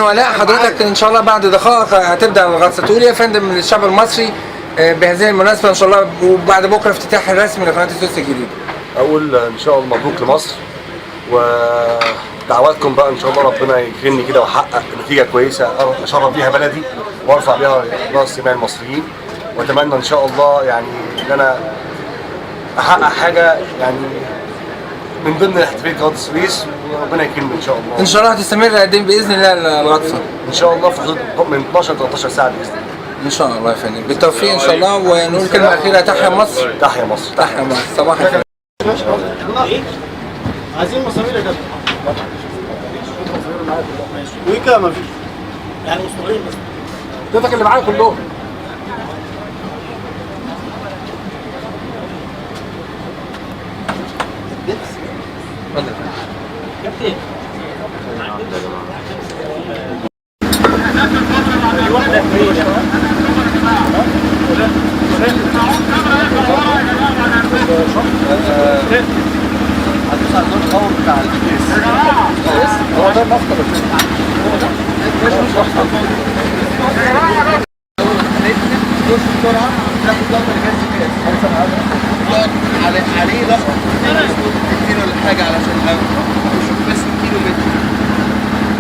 ولاء حضرتك ان شاء الله بعد دقائق هتبدا الغطس. تقول يا فندم للشعب المصري بهذه المناسبه ان شاء الله وبعد بكره افتتاح الرسمي لقناه السويس الجديده؟ اقول ان شاء الله مبروك لمصر، ودعواتكم بقى ان شاء الله ربنا يكرمني كده واحقق نتيجه كويسه اشرف بيها بلدي وارفع بيها راس مال المصريين، واتمنى ان شاء الله يعني ان انا احقق حاجه يعني من ضمن احتفاليه قناه السويس، وربنا يكرمني ان شاء الله. ان شاء الله هتستمر قد ايه باذن الله الغطسه؟ ان شاء الله في حدود من 12 ل 13 ساعه باذن الله. ان شاء الله يا فندم بالتوفيق ان شاء الله. ونقول كلمه اخيره: تحيا مصر. تحيا مصر. تحيا مصر. صباح الخير. عايزين مصامير يا كابتن. ويكا ما فيش. يعني اسبوعين بس. اديتك اللي معايا كلهم. اتفضل. كابتن. هتدوس على الزر الاول بتاع السبيس. هو ده المفطر هو ده دوس بسرعه تاخد ضغط الجهاز عليه ضغط كيلو ولا حاجه علشان نشوف بس كيلو متر.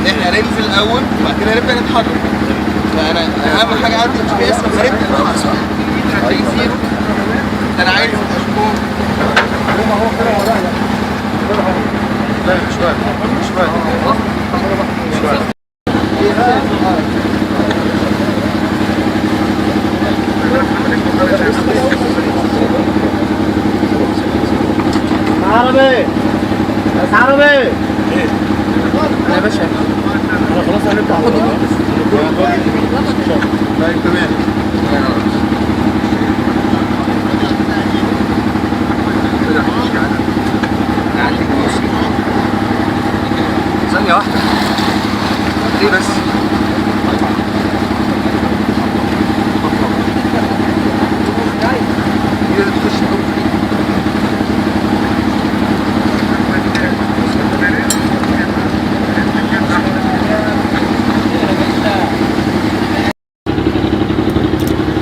احنا هننزل الاول وبعد كده نبدا نتحرك. فانا اهم حاجه عندي الجي بي اس لما نبدا نتحرك هتلاقيه زيرو. انا عايز اشوف هو كده ولا لا مش واقف مش واقف مش واقف. عربي بس عربي ايه يا باشا انا خلاص هنبدا على طول. طيب تمام. ثانيه واحده ليه بس؟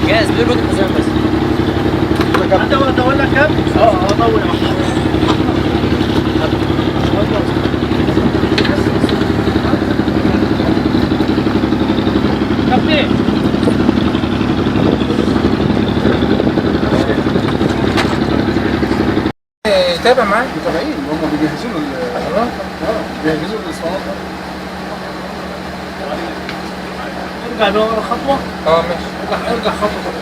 جاهز ليه الوقت حزام بس؟ انت اطول لك كام؟ اطول يا محمود. كابتن تابع معاك. متابعين هم بيجهزوا له بيجهزوا الاسطوانات. ارجع لورا خطوه. ماشي. ارجع خطوه.